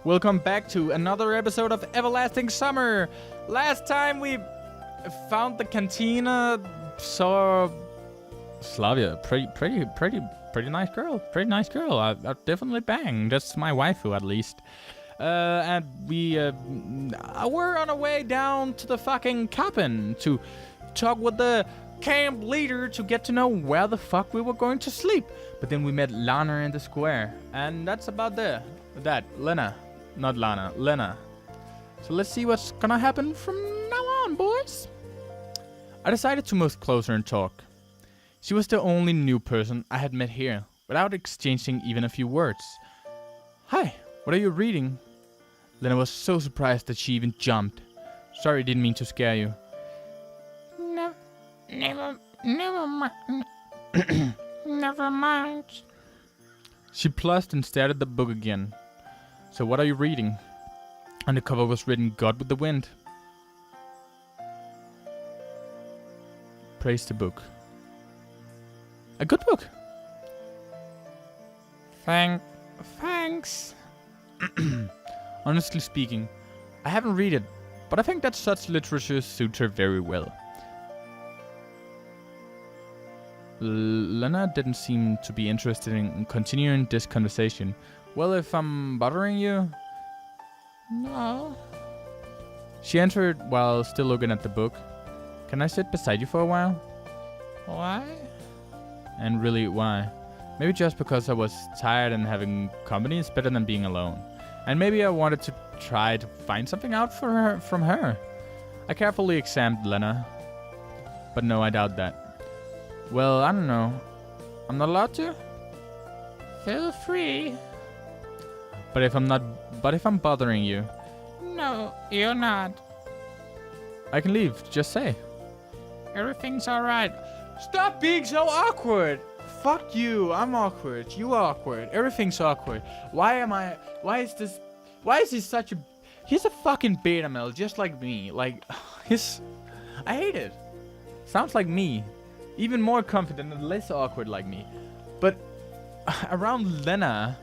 Welcome back to another episode of Everlasting Summer. Last time we found the cantina, saw Slavia. Pretty nice girl. Pretty nice girl. I definitely bang. That's my waifu at least. And we were on our way down to the fucking cabin to talk with the camp leader to get to know where the fuck we were going to sleep. But then we met Lana in the square, and that's about Lena. Not Lana, Lena. So let's see what's gonna happen from now on, boys. I decided to move closer and talk. She was the only new person I had met here, without exchanging even a few words. Hi, what are you reading? Lena was so surprised that she even jumped. Sorry, didn't mean to scare you. Never mind. Never mind. She blushed and stared at the book again. So what are you reading? On the cover was written God with the Wind. Praise the book. A good book. Thanks. Honestly speaking, I haven't read it, but I think that such literature suits her very well. Lena didn't seem to be interested in continuing this conversation. Well, if I'm bothering you? No. She entered while still looking at the book. Can I sit beside you for a while? Why? And really, why? Maybe just because I was tired and having company is better than being alone. And maybe I wanted to try to find something out from her. I carefully examined Lena. But no, I doubt that. Well, I don't know. I'm not allowed to? Feel free. But if I'm bothering you, No, you're not. I can leave. Just say. Everything's alright. Stop being so awkward. Fuck you. I'm awkward. You awkward. Everything's awkward. Why is he such a... He's a fucking beta male, just like me. Like, I hate it. Sounds like me. Even more confident and less awkward like me. But around Lena,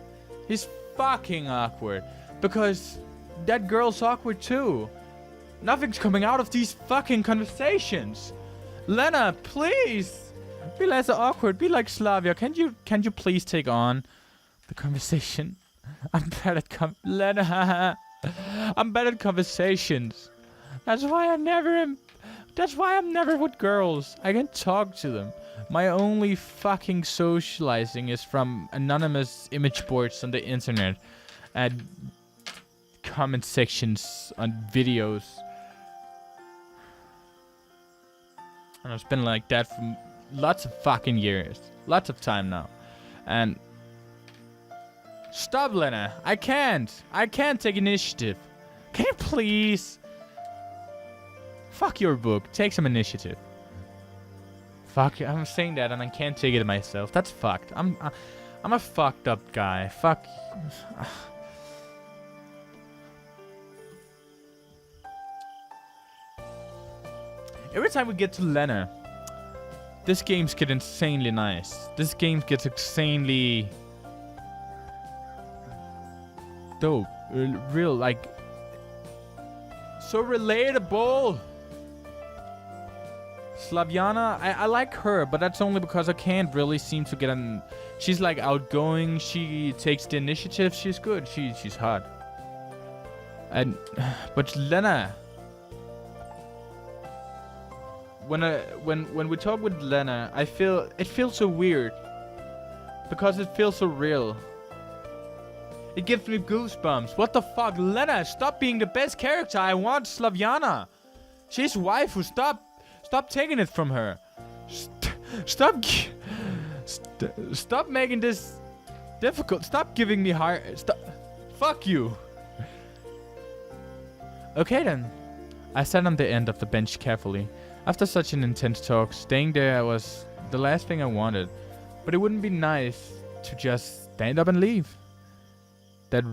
he's fucking awkward. Because that girl's awkward too. Nothing's coming out of these fucking conversations. Lena, please. Be less awkward. Be like Slavia. Can you please take on the conversation? I'm bad at Lena. I'm bad at conversations. That's why I'm never with girls. I can talk to them. My only fucking socializing is from anonymous image boards on the internet and comment sections on videos. And it's been like that for lots of fucking years. Lots of time now. And stop, Lena. I can't take initiative. Can you please? Fuck your book. Take some initiative. Fuck, I'm saying that and I can't take it myself. That's fucked. I'm a fucked up guy. Fuck. Every time we get to Lena, this games get insanely nice. This game gets insanely dope. Real, like, so relatable. Slaviana, I like her, but that's only because I can't really seem to get an... She's like outgoing, she takes the initiative, she's good, she's hot. But Lena... When we talk with Lena, it feels so weird. Because it feels so real. It gives me goosebumps. What the fuck? Lena, stop being the best character. I want Slaviana. She's waifu. Stop taking it from her. Stop making this difficult. Stop giving me hard. Fuck you. Okay then. I sat on the end of the bench carefully. After such an intense talk, staying there was the last thing I wanted. But it wouldn't be nice to just stand up and leave. That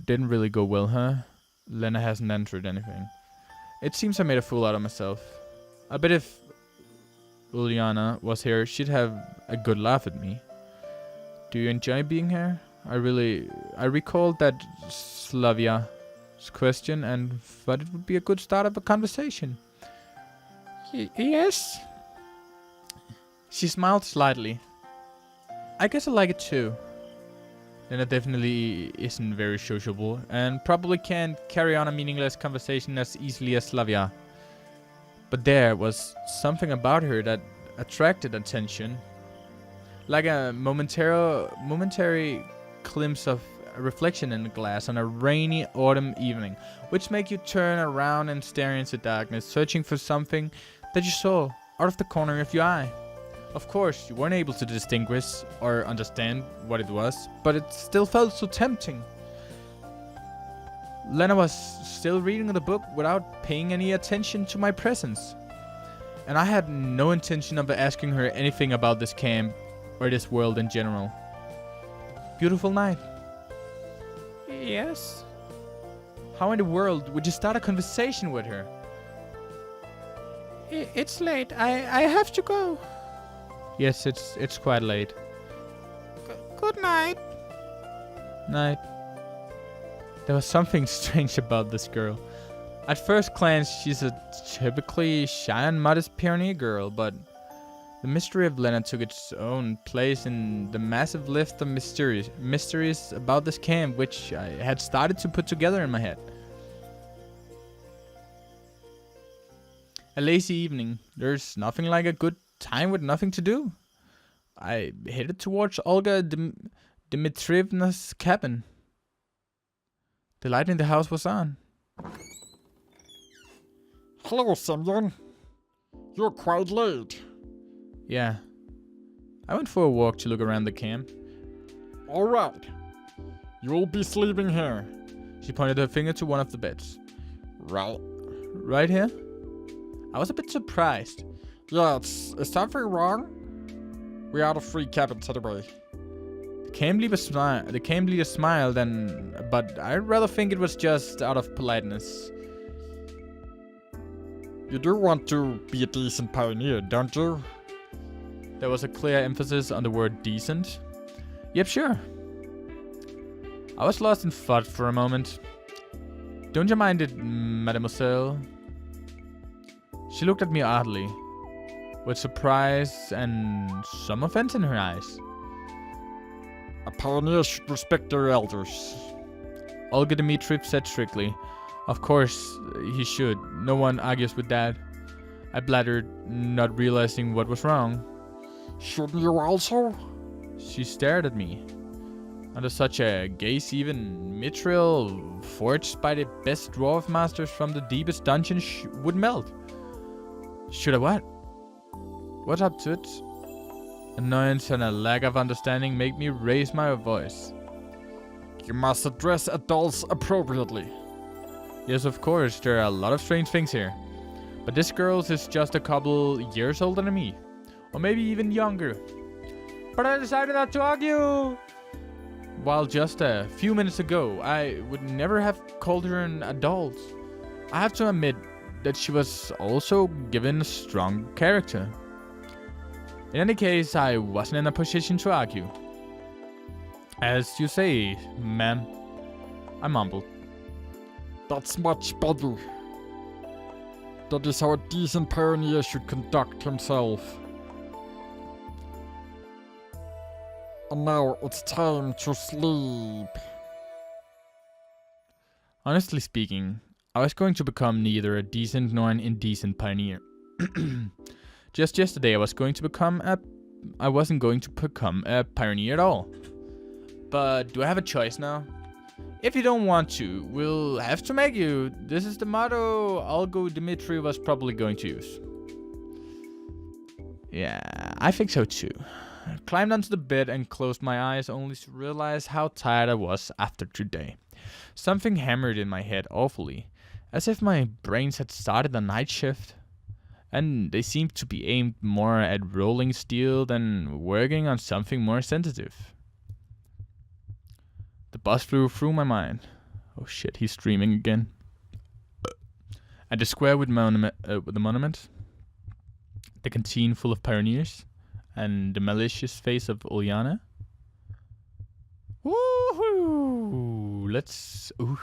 didn't really go well, huh? Lena hasn't answered anything. It seems I made a fool out of myself. I bet if Uliana was here, she'd have a good laugh at me. Do you enjoy being here? I recalled that Slavia's question and thought it would be a good start of a conversation. Yes? She smiled slightly. I guess I like it too. Lena definitely isn't very sociable and probably can't carry on a meaningless conversation as easily as Slavia. But there was something about her that attracted attention. Like a momentary glimpse of a reflection in the glass on a rainy autumn evening, which make you turn around and stare into darkness, searching for something that you saw out of the corner of your eye. Of course, you weren't able to distinguish or understand what it was, but it still felt so tempting. Lena was still reading the book without paying any attention to my presence. And I had no intention of asking her anything about this camp or this world in general. Beautiful night. Yes? How in the world would you start a conversation with her? It's late. I have to go. Yes, it's quite late. Good night. Night. There was something strange about this girl. At first glance, she's a typically shy and modest pioneer girl, but the mystery of Lena took its own place in the massive list of mysteries about this camp, which I had started to put together in my head. A lazy evening. There's nothing like a good time with nothing to do. I headed towards Olga Dmitrievna's cabin. The light in the house was on. Hello, Semyon. You're quite late. Yeah. I went for a walk to look around the camp. All right. You'll be sleeping here. She pointed her finger to one of the beds. Right. Right here? I was a bit surprised. Yeah, is something wrong? We are the free cabins anyway. The camp leader smiled, but I'd rather think it was just out of politeness. You do want to be a decent pioneer, don't you? There was a clear emphasis on the word decent. Yep, sure. I was lost in thought for a moment. Don't you mind it, mademoiselle? She looked at me oddly, with surprise and some offense in her eyes. A pioneer should respect their elders. Olga Dmitriev said strictly. Of course, he should. No one argues with that. I blattered, not realizing what was wrong. Shouldn't you also? She stared at me. Under such a gaze, even mithril, forged by the best dwarf masters from the deepest dungeon, would melt. Should I what? What's up to it? Annoyance and a lack of understanding make me raise my voice. You must address adults appropriately. Yes, of course, there are a lot of strange things here. But this girl is just a couple years older than me. Or maybe even younger. But I decided not to argue! While just a few minutes ago, I would never have called her an adult. I have to admit that she was also given a strong character. In any case, I wasn't in a position to argue. As you say, ma'am, I mumbled. That's much better. That is how a decent pioneer should conduct himself. And now it's time to sleep. Honestly speaking, I was going to become neither a decent nor an indecent pioneer. Just yesterday I wasn't going to become a pioneer at all. But do I have a choice now? If you don't want to, we'll have to make you. This is the motto Olga Dmitrieva was probably going to use. Yeah, I think so too. I climbed onto the bed and closed my eyes only to realize how tired I was after today. Something hammered in my head awfully, as if my brains had started a night shift. And they seemed to be aimed more at rolling steel than working on something more sensitive. The bus flew through my mind. Oh shit, he's streaming again. At the square with the monument, the canteen full of pioneers, and the malicious face of Uliana. Woohoo! Let's. Ooh.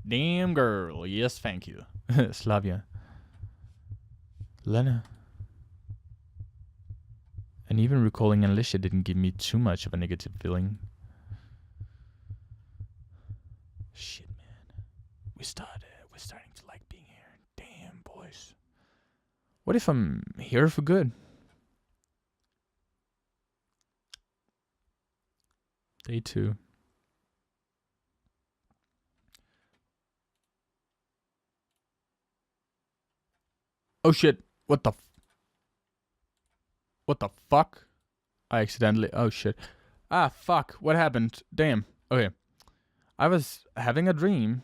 Damn girl. Yes, thank you. Slavia. Lena. And even recalling Alicia didn't give me too much of a negative feeling. Shit, man. We're starting to like being here. Damn, boys. What if I'm here for good? Day 2. Oh shit. What the fuck? I accidentally... Oh shit. Ah, fuck. What happened? Damn. Okay. I was having a dream.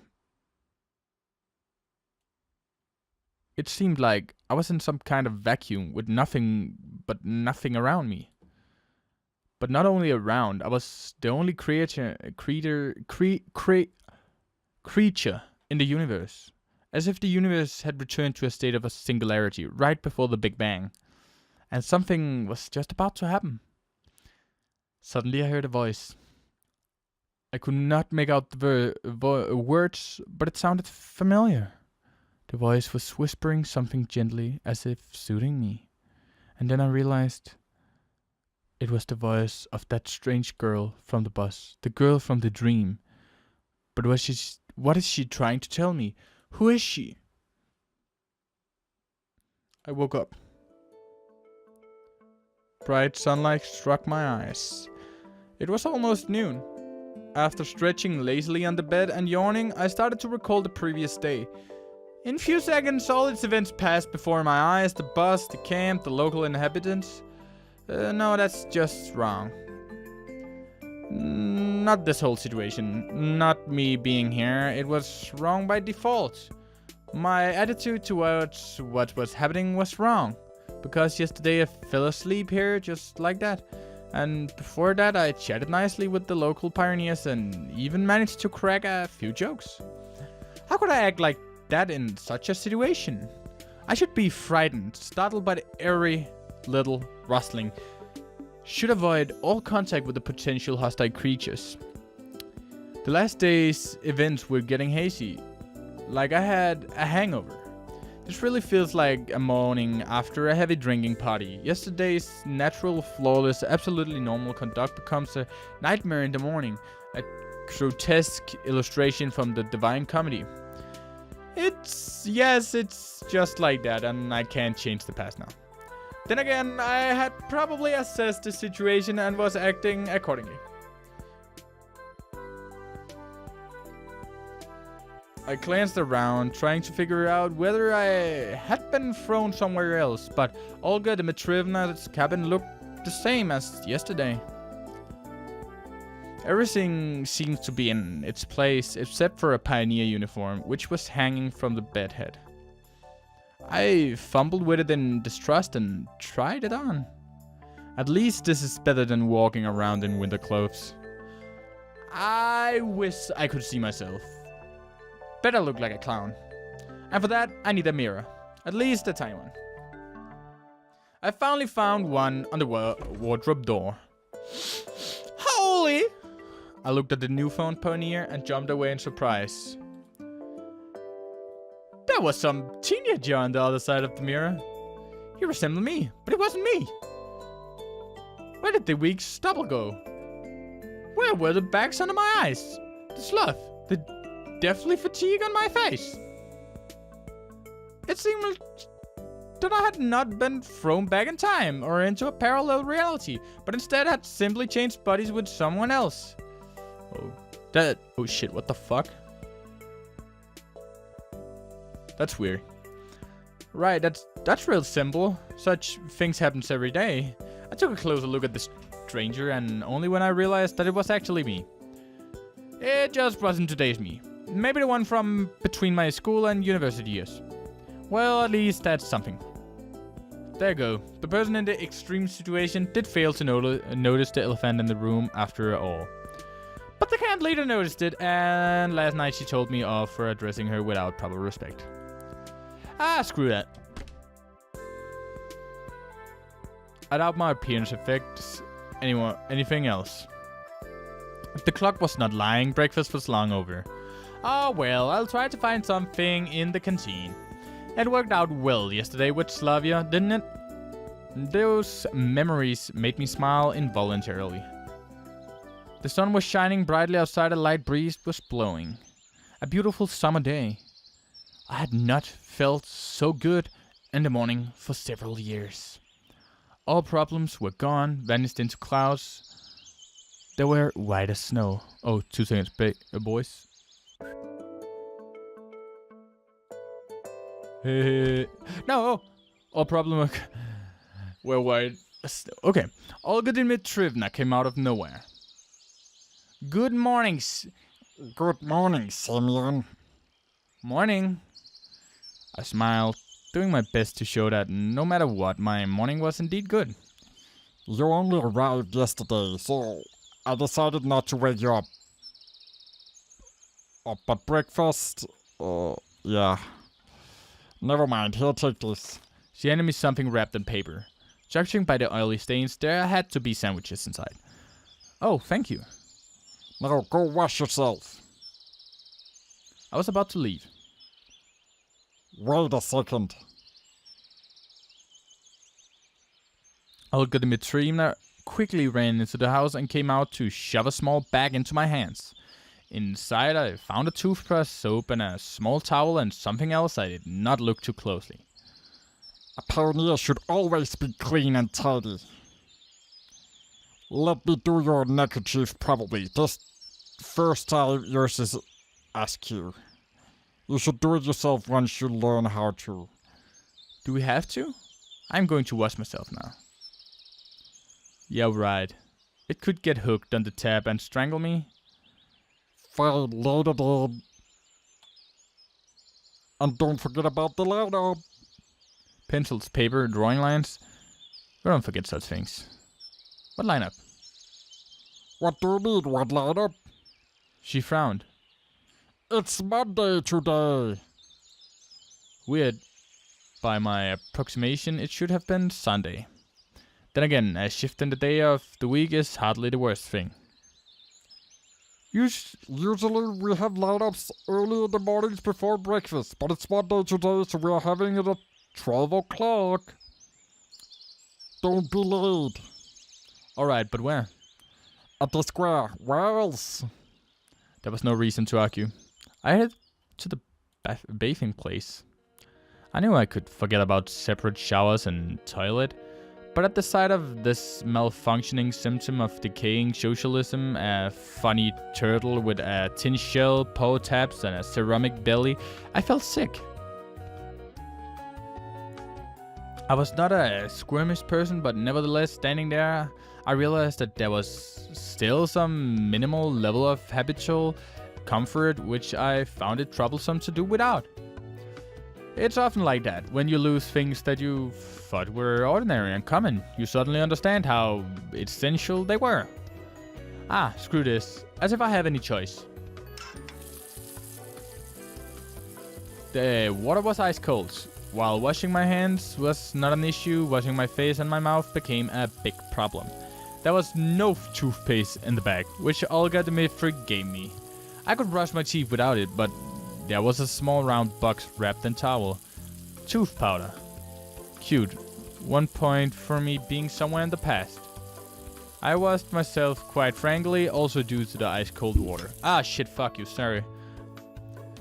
It seemed like I was in some kind of vacuum with nothing around me. But not only around, I was the only creature in the universe. As if the universe had returned to a state of a singularity right before the Big Bang. And something was just about to happen. Suddenly I heard a voice. I could not make out the words, but it sounded familiar. The voice was whispering something gently, as if soothing me. And then I realized it was the voice of that strange girl from the bus. The girl from the dream. But what is she trying to tell me? Who is she? I woke up. Bright sunlight struck my eyes. It was almost noon. After stretching lazily on the bed and yawning, I started to recall the previous day. In a few seconds, all its events passed before my eyes. The bus, the camp, the local inhabitants. No, that's just wrong. Not this whole situation. Not me being here. It was wrong by default. My attitude towards what was happening was wrong. Because yesterday I fell asleep here just like that. And before that I chatted nicely with the local pioneers and even managed to crack a few jokes. How could I act like that in such a situation? I should be frightened, startled by every little rustling. Should avoid all contact with the potential hostile creatures. The last day's events were getting hazy. Like I had a hangover. This really feels like a morning after a heavy drinking party. Yesterday's natural, flawless, absolutely normal conduct becomes a nightmare in the morning. A grotesque illustration from the Divine Comedy. It's just like that, and I can't change the past now. Then again, I had probably assessed the situation and was acting accordingly. I glanced around, trying to figure out whether I had been thrown somewhere else, but Olga Dmitrievna's cabin looked the same as yesterday. Everything seems to be in its place, except for a pioneer uniform, which was hanging from the bedhead. I fumbled with it in distrust and tried it on. At least this is better than walking around in winter clothes. I wish I could see myself. Better look like a clown. And for that, I need a mirror. At least a tiny one. I finally found one on the wardrobe door. Holy! I looked at the newfound pioneer and jumped away in surprise. There was some teenager on the other side of the mirror. He resembled me, but it wasn't me. Where did the weak stubble go? Where were the bags under my eyes? The slough, the deathly fatigue on my face. It seemed that I had not been thrown back in time or into a parallel reality, but instead had simply changed bodies with someone else. Oh shit, what the fuck? That's weird. Right, that's real simple. Such things happens every day. I took a closer look at the stranger, and only when I realized that it was actually me. It just wasn't today's me. Maybe the one from between my school and university years. Well, at least that's something. There you go. The person in the extreme situation did fail to notice the elephant in the room after all. But the camp leader noticed it, and last night she told me off for addressing her without proper respect. Ah, screw that. I doubt my appearance affects anything else. The clock was not lying, breakfast was long over. Oh well, I'll try to find something in the canteen. It worked out well yesterday with Slavia, didn't it? Those memories made me smile involuntarily. The sun was shining brightly outside, a light breeze was blowing. A beautiful summer day. I had not felt so good in the morning for several years. All problems were gone, vanished into clouds. They were white as snow. Oh, 2 seconds, boys. No! All problem were white as snow. Okay. Olga Dimitrievna came out of nowhere. Good morning, Good morning, Semyon. Morning. I smiled, doing my best to show that no matter what, my morning was indeed good. You only arrived yesterday, so I decided not to wake you up. But breakfast? Yeah. Never mind, here, take this. She handed me something wrapped in paper. Judging by the oily stains, there had to be sandwiches inside. Oh, thank you. Now go wash yourself. I was about to leave. Wait a second. Olga Dmitrievna quickly ran into the house and came out to shove a small bag into my hands. Inside I found a toothbrush, soap and a small towel and something else I did not look too closely. A pioneer should always be clean and tidy. Let me do your neckerchief probably. This first time yours is askew. You should do it yourself once you learn how to. Do we have to? I'm going to wash myself now. Yeah, right. It could get hooked on the tab and strangle me. Fine, load it in. And don't forget about the lineup. Pencils, paper, drawing lines. We don't forget such things. What lineup? What do you mean, what lineup? She frowned. It's Monday today. Weird. By my approximation, it should have been Sunday. Then again, a shift in the day of the week is hardly the worst thing. Usually we have lineups early in the mornings before breakfast, but it's Monday today, so we are having it at 12 o'clock. Don't be late. Alright, but where? At the square. Where else? There was no reason to argue. I headed to the bathing place. I knew I could forget about separate showers and toilet, but at the sight of this malfunctioning symptom of decaying socialism, a funny turtle with a tin shell, paw taps, and a ceramic belly, I felt sick. I was not a squirmish person, but nevertheless, standing there, I realized that there was still some minimal level of habitual comfort which I found it troublesome to do without. It's often like that. When you lose things that you thought were ordinary and common, you suddenly understand how essential they were. Ah, screw this. As if I have any choice. The water was ice cold. While washing my hands was not an issue, washing my face and my mouth became a big problem. There was no toothpaste in the bag, which Olga Dmitrievna gave me. I could brush my teeth without it, but there was a small round box wrapped in towel. Tooth powder. Cute. 1 point for me being somewhere in the past. I washed myself quite frankly, also due to the ice cold water. Ah shit, fuck you, sorry.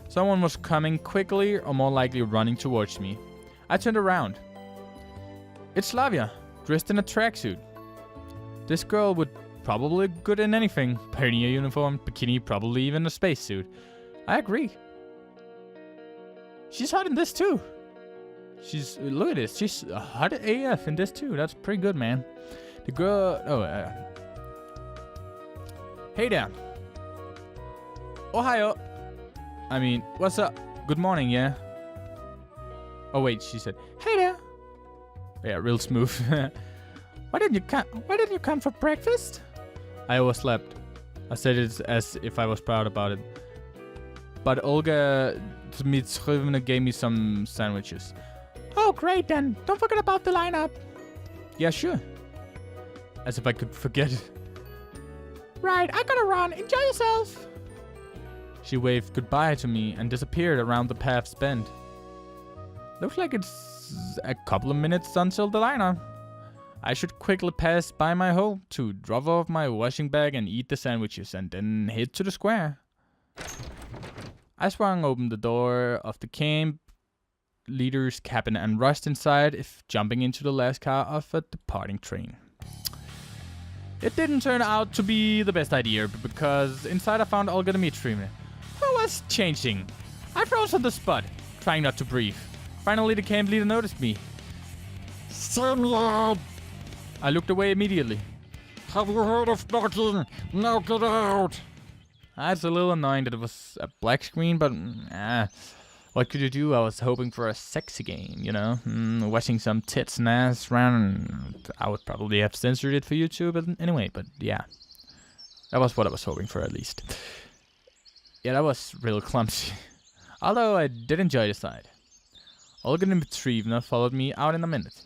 Someone was coming quickly, or more likely running towards me. I turned around. It's Slavia, dressed in a tracksuit. This girl would probably look good in anything. Pioneer uniform, bikini, probably even a spacesuit. I agree. She's hot in this too. Look at this. She's hot AF in this too. That's pretty good, man. The girl, hey there. Ohio. I mean, what's up? Good morning, yeah. Oh wait, she said, hey there. Yeah, real smooth. Why didn't you come for breakfast? I overslept. I said it as if I was proud about it. But Olga Dmitrievna gave me some sandwiches. Oh, great then. Don't forget about the lineup. Yeah, sure. As if I could forget. Right, I gotta run. Enjoy yourself. She waved goodbye to me and disappeared around the path's bend. Looks like it's a couple of minutes until the liner. I should quickly pass by my hole to drop off my washing bag and eat the sandwiches and then head to the square. I swung open the door of the camp leader's cabin and rushed inside, jumping into the last car of a departing train. It didn't turn out to be the best idea because inside I found Olga Dmitrievna, who was changing. I froze on the spot, trying not to breathe. Finally, the camp leader noticed me. Semyon! I looked away immediately. Have you heard of knocking? Now get out! I was a little annoying that it was a black screen, but what could you do? I was hoping for a sexy game, you know? Watching some tits and ass around. I would probably have censored it for YouTube, but anyway, but yeah. That was what I was hoping for, at least. Yeah, that was real clumsy. Although I did enjoy the sight. Olga Dmitrievna followed me out in a minute.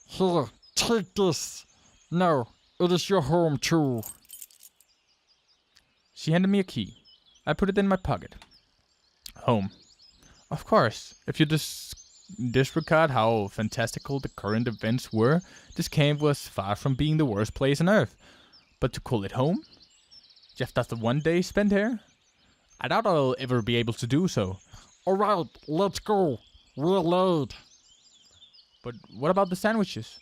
Here, take this. Now, it is your home too. She handed me a key. I put it in my pocket. Home. Of course, if you disregard how fantastical the current events were, this camp was far from being the worst place on earth. But to call it home? Just after one day spent here? I doubt I'll ever be able to do so. Alright, let's go. We're late. But what about the sandwiches?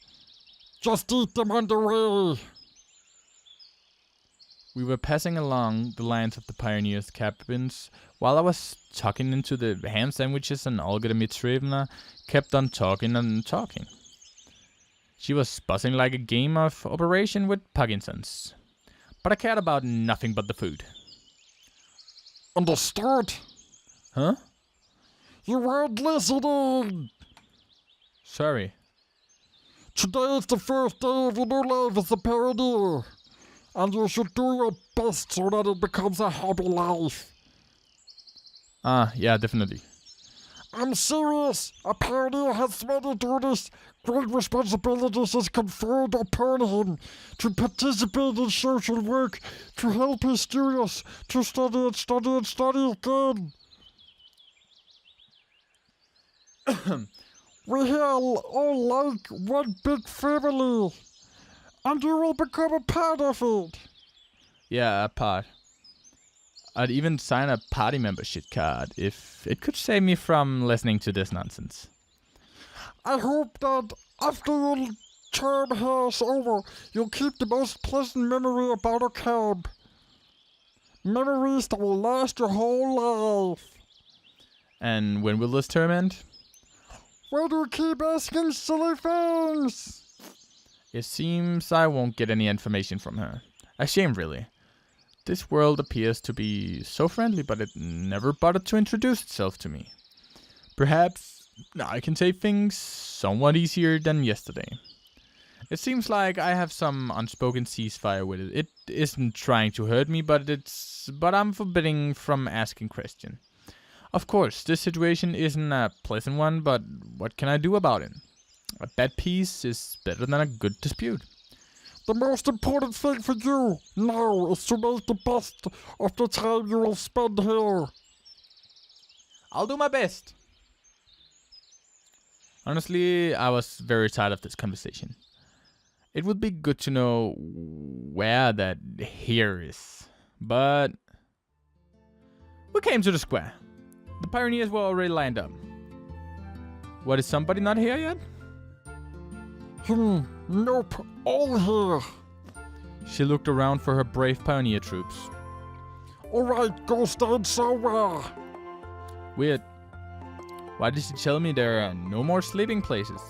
Just eat them on the way. We were passing along the lines of the pioneers' cabins while I was tucking into the ham sandwiches, and Olga Dmitrievna kept on talking and talking. She was buzzing like a game of Operation with Parkinson's. But I cared about nothing but the food. Understood? Huh? You weren't listening! Sorry. Today is the first day of your new life as a pioneer. And you should do your best so that it becomes a happy life. Yeah, definitely. I'm serious. A pioneer has many duties. Great responsibilities is conferred upon him to participate in social work, to help his students, to study and study and study again. We here all like one big family, and you will become a part of it. Yeah, a part. I'd even sign a party membership card if it could save me from listening to this nonsense. I hope that after your term here is over, you'll keep the most pleasant memory about a camp. Memories that will last your whole life. And when will this term end? Why do you keep asking silly things? It seems I won't get any information from her. A shame, really. This world appears to be so friendly, but it never bothered to introduce itself to me. Perhaps I can say things somewhat easier than yesterday. It seems like I have some unspoken ceasefire with it. It isn't trying to hurt me, but I'm forbidding from asking questions. Of course, this situation isn't a pleasant one, but what can I do about it? A bad peace is better than a good dispute. The most important thing for you now is to make the best of the time you will spend here. I'll do my best. Honestly, I was very tired of this conversation. It would be good to know where that here is. But we came to the square. The pioneers were already lined up. What, is somebody not here yet? Nope, all here. She looked around for her brave pioneer troops. Alright, go stand somewhere. Weird. Why did she tell me there are no more sleeping places?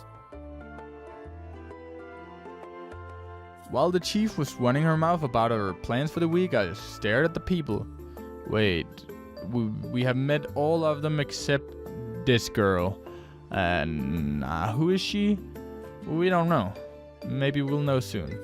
While the chief was running her mouth about her plans for the week, I stared at the people. Wait, we have met all of them except this girl. And who is she? We don't know. Maybe we'll know soon.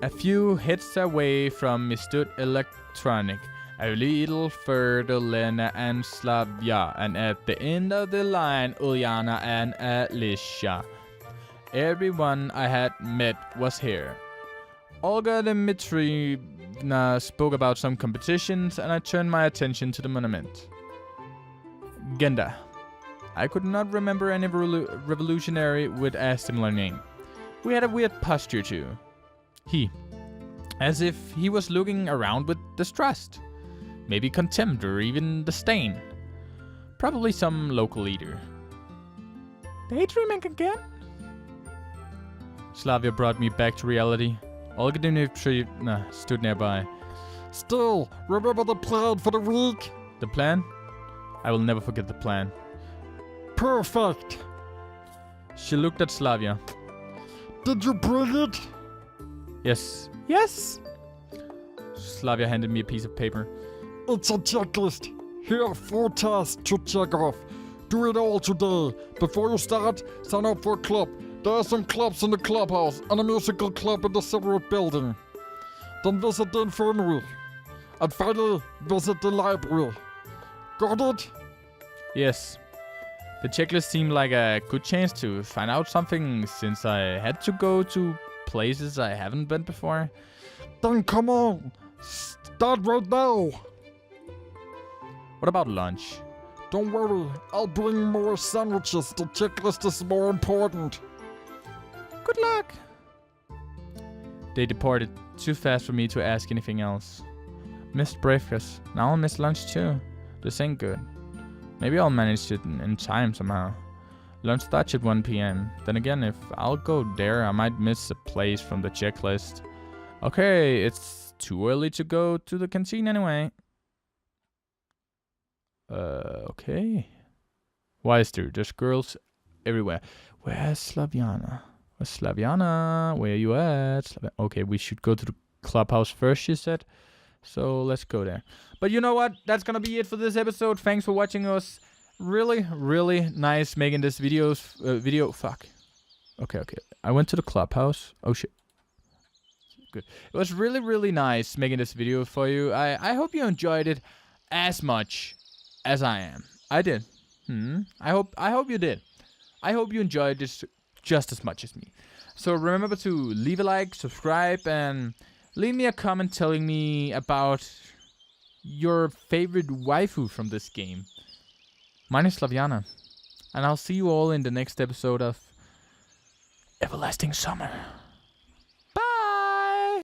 A few heads away from me stood Electronic, a little further Lena and Slavia, and at the end of the line Ulyana and Alicia. Everyone I had met was here. Olga Dmitrievna spoke about some competitions, and I turned my attention to the monument. Genda. I could not remember any revolutionary with a similar name. We had a weird posture too. He. As if he was looking around with distrust. Maybe contempt or even disdain. Probably some local leader. Daydreaming again? Slavia brought me back to reality. Olga Dmitrievna stood nearby. Still, remember the plan for the week? The plan? I will never forget the plan. Perfect. She looked at Slavia. Did you bring it? Yes. Yes. Slavia handed me a piece of paper. It's a checklist. Here are 4 tasks to check off. Do it all today. Before you start, sign up for a club. There are some clubs in the clubhouse and a musical club in the separate building. Then visit the infirmary. And finally, visit the library. Got it? Yes. The checklist seemed like a good chance to find out something since I had to go to places I haven't been before. Then come on. Start right now. What about lunch? Don't worry, I'll bring more sandwiches. The checklist is more important. Good luck. They departed too fast for me to ask anything else. Missed breakfast. Now I'll miss lunch too. This ain't good. Maybe I'll manage it in time somehow. Lunch starts at 1 p.m. Then again, if I'll go there, I might miss a place from the checklist. Okay, it's too early to go to the canteen anyway. Okay. Why is there just girls everywhere? Where's Slaviana? Where's Slaviana? Where are you at? Okay, we should go to the clubhouse first, she said. So let's go there. But you know what? That's gonna be it for this episode. Thanks for watching us. Really, really nice making this video. Fuck. Okay. I went to the clubhouse. Oh shit. Good. It was really, really nice making this video for you. I hope you enjoyed it as much as I am. I did. I hope you did. I hope you enjoyed this just as much as me. So remember to leave a like, subscribe, and leave me a comment telling me about your favorite waifu from this game. Mine is Slaviana. And I'll see you all in the next episode of Everlasting Summer.